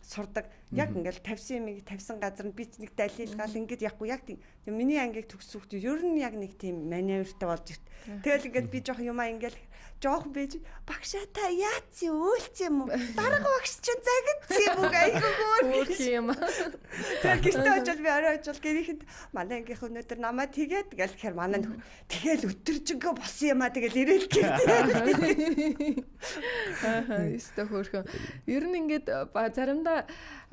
сурдаг яг ингээл тавьсан юмыг тавьсан газар нь би ч нэг далилгаал ингээд яахгүй яг тийм миний ангийг төгссөн хүүхдүүд ер нь яг нэг тийм маневртай болж ирт. Тэгэл ингээд би жоох юмаа ингээл жоох бэж багшаа та яац өөлц юм уу дараагийн багш чинь загидс юм уу айгуугүй юм. Тэр гэртээ очил би орой очил гэрийнхэнд манай ангийнх өнөөдөр намаа тэгээд гэл гэхээр манай тэгэл өтөржингөө болсон юм а тэгэл ирээл гэртээ. Өстө хөөрхөн. Ер нь ингээд заримдаа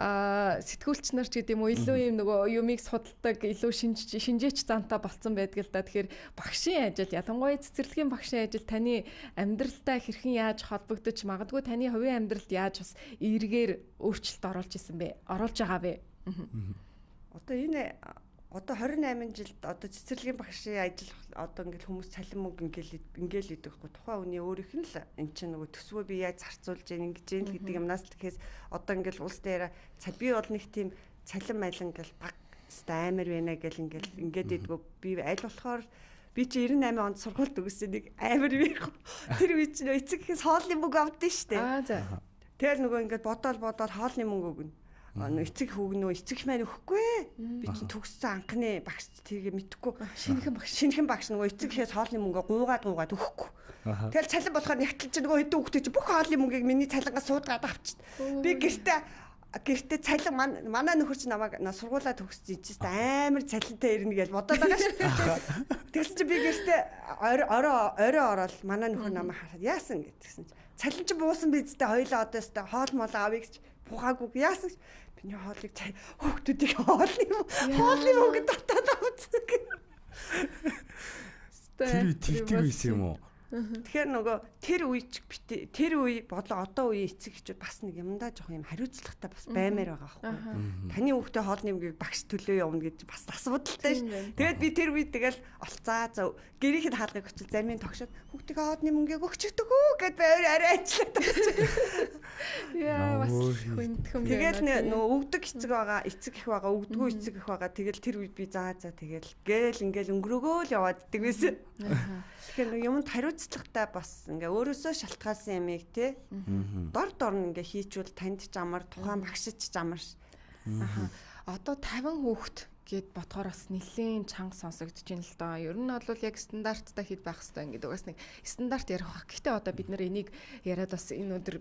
сэтгүүлч нар ч гэдэм үү илүү юм нөгөө юмыг судалдаг илүү шинжээч зантай болцсон байдаг л да. Тэгэхээр багшийн ажил ялангуяа цэцэрлэгийн багшийн ажил таны амьдралтай хэрхэн яаж холбогдож магадгүй таны хувийн амьдралд яаж бас эргээр өөрчлөлт оруулж исэн бэ? Оруулж байгаа бэ? Одоо энэ одоо 28 жилд одоо цэцэрлэгийн багшийн ажил одоо ингээл хүмүүс цалин мөнгө ингээл идэх байхгүй тухайн үний өөрийнх нь л эн чинь нөгөө төсвөө би яаж зарцуулж ингэж юм гэдэг юмнаас л гэхээс одоо ингээл улс дээр би бол нэг тийм цалин майлан ингээл баг амар байна гэл ингээд идэггүй би аль болохоор би чи 98 онд сургуульд төгссөн нэг амар биэх тэр үе чинь эцэг ихээс хоолны мөнгө авдсан шүү дээ. Тэгэл нөгөө ингээд бодоол хоолны мөнгө өгнө. Эцэг хүүгнөө эцэг маань өгөхгүй. Би чинь төгссөн анхны багш тийг мэдхгүй. Шинэхэн багш нөгөө эцэг ихээс хоолны мөнгө гуугаад өгөхгүй. Тэгэл цалин болохоор нэгтэл чи нөгөө хэдэн хүүхдээ чи бүх хоолны мөнгийг миний цалингаас суудгаад авчиад. Би гэртээ цалин манай нөхөр чи намайг сургуулаа төгссөн чинь амар цалинтай ирнэ гэж бодоод байгаа шүү. Тэгсэн чи би гэртээ орой ороод манай нөхөр намайг хараад яасан гэдгсэн чи цалин чи буусан бидтэй хоёлаа одоо өстой хоол мол авъя гэж бухаагүй яасан миний хоолыг хүүхдүүдийг хоолны мөнгө татаад авчихсан. Тэр тэгдэг байсан юм уу? Тэгэхээр нөгөө тэр үе бодлоо одоо үеийн эцэг эхчүүд бас нэг юмдаа жоох юм хариуцлагатай бас баймаар байгаа байхгүй. Таны хүүхдээ хоолны мөнгийг багш төлөө явна гэж бас асуудалтай шүү. Тэгээд би тэр үед тэгэл олцаа за гэрийнхэд хаалгыг очил зармын тогшоод хүүхдээ хоолны мөнгийг өгчдөг үү гэд арай ажиллаад байна. Яа бас хүндхэн. Тэгэл нөгөө өгдөг эцэг байгаа, эцэг их байгаа, өгдөггүй эцэг их байгаа. Тэгэл тэр үед би за тэгэл ингээл өнгөрөөгөө л яваад иддэг байсан. Тэгэхээр юмд хариуцлагатай бас ингээ өөрөөсөө шалтгаалсан ямиг те дор нь ингээ хийчвэл танд ч амар тухайн багшид ч амар. Одоо 50 хүүхэд гэд бодохоор бас нэлээд чанга сонсогдож байна л доо. Ер нь бол яг стандарттай хэд байх хэрэгтэй гэдэг бас нэг стандарт ярих баг. Гэхдээ одоо бид нэр энийг яриад бас энэ өдөр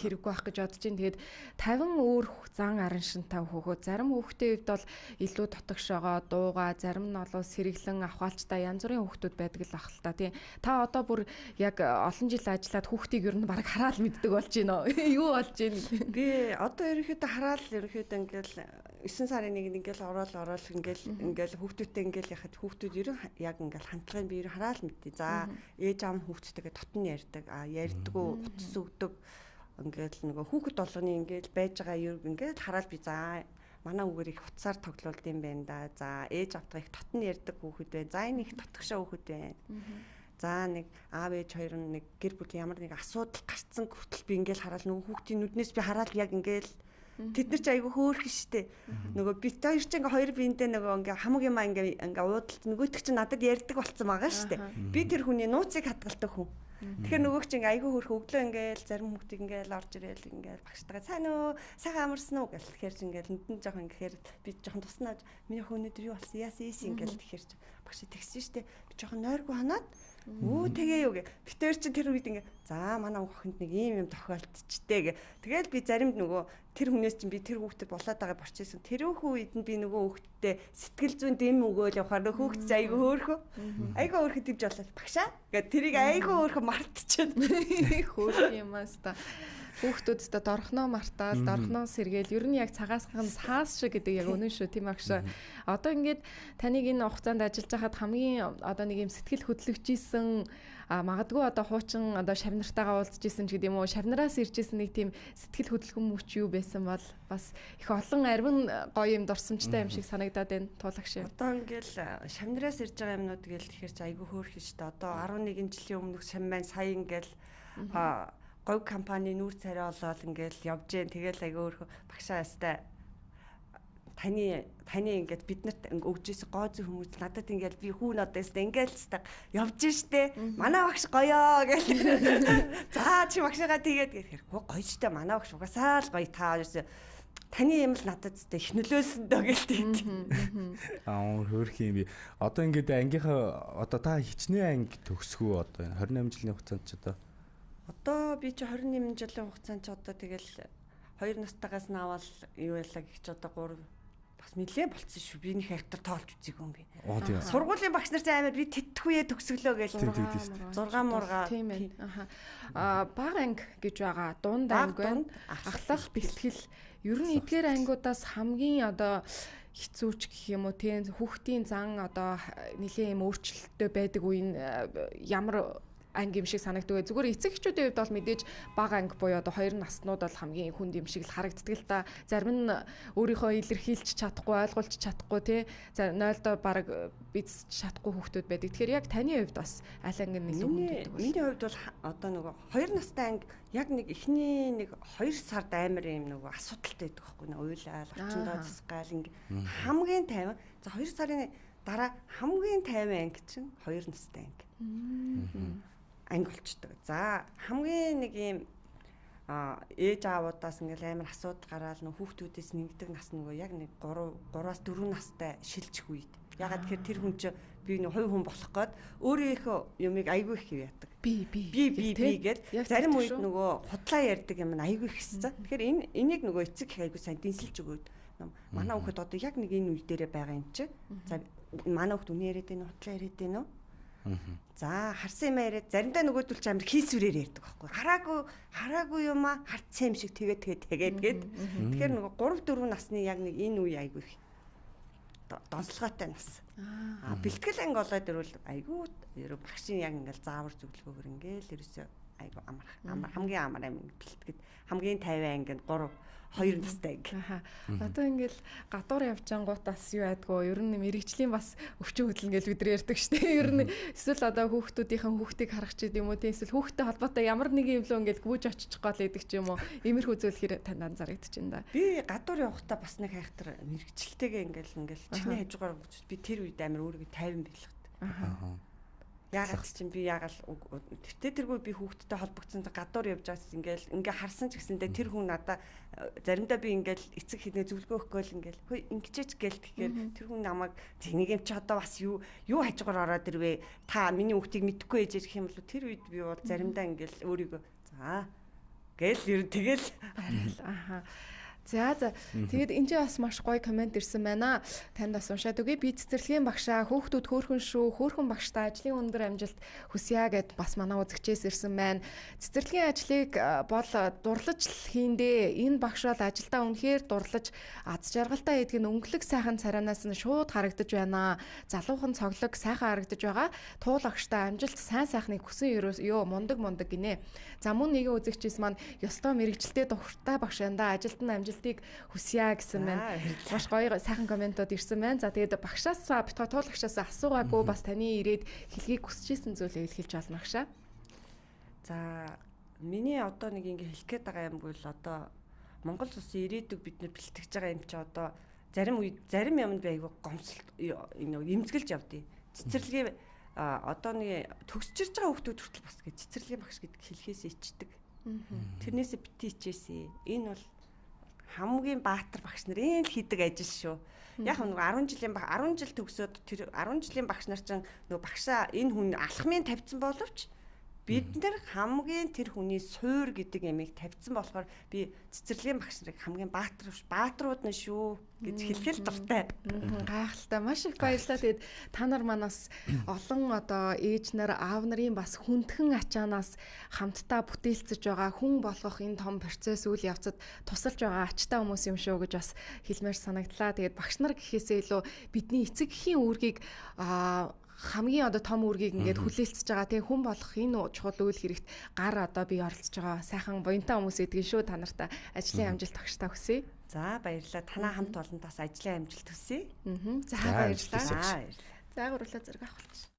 хэрэггүй байх гэж бодож байна. Тэгээд 50 өөр зан арын шинтэй хүүхэд зарим хүүхдийн хувьд бол илүү дотогшоогоо дуугаа, зарим нь бол сэргэлэн авахалчтай янз бүрийн хүүхдүүд байдаг л ах л та тийм. Та одоо бүр яг олон жил ажиллаад хүүхдийг ер нь баг хараал мэддэг болж байна. Юу болж байна? Би одоо ерөнхийдөө хараал ингээл 9 сарын нэг ингээл ороод ингээл хүүхдүүдтэй ингээл яхад хүүхдүүд ер нь яг ингээл хандлагын би ер нь хараал мэдтий. За ээж аав нь хүүхдтэйгээ дотн ярьдаг, ярьдгүү, утас өгдөг. Ингээл нөгөө хүүхэд болгоны ингээл байж байгаа ер ингээл хараал би за манай үгээр их утсаар тоглолт юм байна да. За ээж автгаа их дотн ярьдаг хүүхэд байна. За энэ их дотгошоо хүүхэд байна. За нэг аав ээж хоёр нь нэг гэр бүл ямар нэг асуудал гарцсан хүртэл би ингээл хараал нөгөө хүүхдийн нүднээс би хараал яг ингээл тэд нар ч айгүй хөөрхөн штэ. Нөгөө бит хоёр ч ингээ хоёр биентэй нөгөө ингээ хамаг юм ингээ уудалт нөгөөтг чинь надад ярьдаг болцсон байгаа штэ. Би тэр хүний нууцыг хадгалдаг хүн. Тэгэхээр нөгөөг чинь ингээ айгүй хөөрхөн өглөө ингээл зарим хүүхдийг ингээл орж ирээл ингээл багштайгаа сайн уу сайхан амарсан уу гэл тэгэхээр чинь ингээл нүдэн жоохон ингээхээр би жоохон туснаад миний өнөөдөр юу болсон яасан ийс ингээл тэгэхээр чинь багш тэгсэн штэ би жоохон нойргүй ханаад өө тэгээ юу гэ. Битээр чи тэр үед ингээ за манай охинд нэг ийм юм тохиолдчихтэй гэ. Тэгэл би заримд нөгөө тэр хүнээс чинь би тэр хүүхдэд болоод байгаа борчээсэн. Тэрүүхэн үед нь би нөгөө хүүхдтэй сэтгэл зүйн дэм өгөөл явахаар нөгөө хүүхд чи айгүй хөөрхөө. Айгүй хөөрхөд ивж болол багшаа. Гэ тэрийг айгүй хөөрхөө мартчихад. Хөөрхөн юмас та. Хүүхдүүдтэй дорхноо мартаал, дорхноо сэргээл ер нь яг цагаасхан саас шиг гэдэг яг үнэн шүү тийм багш. Одоо ингээд таныг энэ хугацаанд ажиллаж байхад хамгийн одоо нэг юм сэтгэл хөдлөгчийсэн магадгүй одоо хуучин одоо шавнартайгаа уулзж исэн ч гэдэм үү шавнараас ирж исэн нэг тийм сэтгэл хөдлөмж юу байсан бол бас их олон арвин гоё юм дурсамжтай юм шиг санагдаад байна туулагш. Одоо ингээл шавнараас ирж байгаа юмнууд гээл тэгэхээр чи айгүй хөөрхөн шүү дээ. Одоо 11 жилийн өмнөх шам маань сая ингээл говь компани нүүр царай олоод ингээл явж гэн тэгэл айгүй өөрөө багшаа ястай таны ингээд биднэрт өгжээс гоо зүй хүмүүс надад ингээл би хүүн одоо ястай ингээл ястай явж штэ манай багш гоёо гэл за чи багшаагаа тэгээд гэхээр гоё штэ манай багш угасаа л гоё та таны юм л надад зөте их нөлөөсөн дөө гэл тэгээд хөөрх юм би одоо ингээд ангийнхаа одоо та хичнээн анги төгсгөө одоо 28 жилийн хугацаанд ч одоо би чи 28 жилийн хугацаанд ч одоо тэгэл 2 настайгаас нь аваад юу ялаа гэх чи одоо 3 бас нэлээ болцсон шүү. Би нэг хектар тоолж үзээгүй юм би. Сургуулийн багш нар ч амар би тэтгхүйе төгсгөлөө гэж 6 мурга тийм ээ. Бага анги гэж байгаа. Дунд анги байна. Ахлах бэлтгэл ер нь эдгээр ангиудаас хамгийн одоо хэцүүч гэх юм уу тийм хүүхдийн зан одоо нэлээ юм өөрчлөлттэй байдаг үе ямар анги юм шиг санагддаг. Зүгээр эцэг эхчүүдийн хувьд бол мэдээж бага анги буюу одоо 2 наснууд бол хамгийн хүнд юм шиг л харагддаг л та. Зарим нь өөрийнхөө илэрхийлж чадахгүй, ойлгуулж чадахгүй тий. За 0-доо баг бийц чадахгүй хүүхдүүд байдаг. Тэгэхээр яг таны хувьд бас аль анги нь илүү хүнд байдаг вэ? Миний хувьд бол одоо нөгөө 2 настай анги яг нэг эхний нэг 2 сард амар юм нөгөө асуудалтай байдаг байхгүй нэ. Уйлал, очиндоо засгаал ингээм хамгийн тайван. За 2 сарын дараа хамгийн тайван анги чинь 2 настай анги. Анги болчдөг. За хамгийн нэг юм ээж аавуудаас ингээл амар асуудал гараад нөх хүүхдүүдээс нэгдэг нас нөгөө яг нэг 3-аас 4 настай шилжих үед. Ягаад тэгэхээр тэр хүн чинь би нэг хувь хүн болох гээд өөрийнхөө юмыг айгүй их яадаг. Би гээд зарим үед нөгөө худлаа ярьдаг юм айгүй их хэссэн. Тэгэхээр энийг нөгөө эцэг их айгүй сайн дэнсэлж өгөөд манай хүүхэд одоо яг нэг энэ үе дээрээ байгаа юм чи. За манай хүүхэд үнэ яриад байна уу худлаа яриад байна уу? За харсан юм яриад заримдаа нөгөөдөл ч амар хийсвэрээр ярьдаг байхгүй. Хараагүй юм а хартсан юм шиг тэгээд тэгэхээр нөгөө 3-4 насны яг нэг энэ үе айгүй донслоготой нас. Бэлтгэл анги болоод ирвэл айгүй багшийн яг ингээл заавар зөвлөгөөгөр ингээл ерөөсөө айгүй хамгийн амар амин бэлтгэд хамгийн тайван анги 2 настай анги. Одоо ингээл гадуур явж ангуудаас юу айдгөө ер нь мэрэгжлийн бас өвчин хөдөлнө гэж бид нар ярьдаг шүү дээ. Ер нь эсвэл одоо хүүхдүүдийн хүүхдийг харах ч юм уу тийм эсвэл хүүхдтэй холбоотой ямар нэгэн юм л ингээл гүйж очиж гол байдаг ч юм уу. Иймэрхүү зүйл хэрэг танд анзаарэгдэж байна да. Би гадуур явахдаа бас нэг хайхтар мэрэгчлэлтэйгээ ингээл чихний хажуугаар би тэр үед амар өөрийгөө тайван байлгад. Яагаад ч би яагаад тэргүй би хүүхдтэй холбогдсон гадуур явж байгаас ингээ харсан ч гэсэндээ тэр хүн надаа заримдаа би ингээл эцэг хіднээ зөвлөгөө өгөхгүй л ингээл хөөе ингэчээч гээл тэгэхээр тэр хүн намайг зэнийг юм чи одоо бас юу хажуугаар ороод ирвэ та миний хүүхдийг мэдэхгүй ээж гэх юм бол тэр үед би бол заримдаа ингээл өөрийгөө за гээл ер нь тэгэл аха. За тэгээд энэ ч бас маш гоё комент ирсэн байна. Танд бас уншаад үгүй. Би цэцэрлэгийн багшаа хүүхдүүд хөөрхөн шүү. Хөөрхөн багштай ажлын өндөр амжилт хүсье гэд бас манай үзэгчээс ирсэн байна. Цэцэрлэгийн ажлыг бол дурлаж л хийндээ. Энэ багш бол ажилдаа үнэхээр дурлаж аз жаргалтай хийдэг нь өнгөлөг сайхан царанаас нь шууд харагдаж байна. Залуухан цоглог сайхан харагдаж байгаа. Туул агштай амжилт сайн сайхныг хүсэн ёо мундаг гинэ. За мөн нэгэн үзэгчээс маань ёстой мэрэгчлээ духтай багш янда ажилд нь амжилтыг хүсье гэсэн байна. Маш гоё сайхан комментууд ирсэн байна. За тэгээд багшаас бит туул агшаас асуугаагүй бас таны ирээд хэлхийг хүсэжсэн зүйлээ хэлж болно агшаа. За миний одоо нэг ингэ хэлэх гээд байгаа юм бол одоо Монгол улсын ирээдүг бид нэр бэлтгэж байгаа юм чи одоо зарим юмд би айгүй гомсолт эмзгэлж явдیں۔ Цэцэрлэгийн одоо нэг төгсөж ирж байгаа хүмүүс хүртэл бас гэж цэцэрлэгийн багш гэдэг хэлхээс ичдэг. Тэрнээсээ бити ичээсэй. Энэ бол хамгийн баатар багш нар энэ л хийдэг ажил шүү. Яг нэг 10 жил төгсөөд тэр 10 жилийн багш нар чинь нөгөө багшаа энэ хүн алхмын тавьсан боловч бид нар хамгийн тэр хүний суур гэдэг ямиг тавьсан болохоор би цэцэрлэгийн багш нарыг хамгийн баатрууд нь шүү гэж хэлхэл дуртай. Гайхалтай маш их баярлалаа. Тэгээд та нар манаас олон одоо ээж нар аав нарын бас хүндхэн ачаанаас хамтдаа бүтээлцэж байгаа хүн болгох энэ том процесс үйл явцад тусалж байгаа ачтай хүмүүс юм шүү гэж бас хэлмээр санагдлаа. Тэгээд багш нар гэхээсээ илүү бидний эцэг эхийн үүргийг хамгийн одоо том үүргийг ингээд хүлээлцэж байгаа тийм хүн болох энэ чухал үйл хэрэгт гар одоо би оролцож байгаа сайхан буянтай хүмүүс эдгэн шүү та нартай ажлын амжилт тогтсоо хүсье. За баярлалаа. Танаа хамт олон бас ажлын амжилт хүсье. За баярлалаа. За гурлаа зэрэг авах болчих.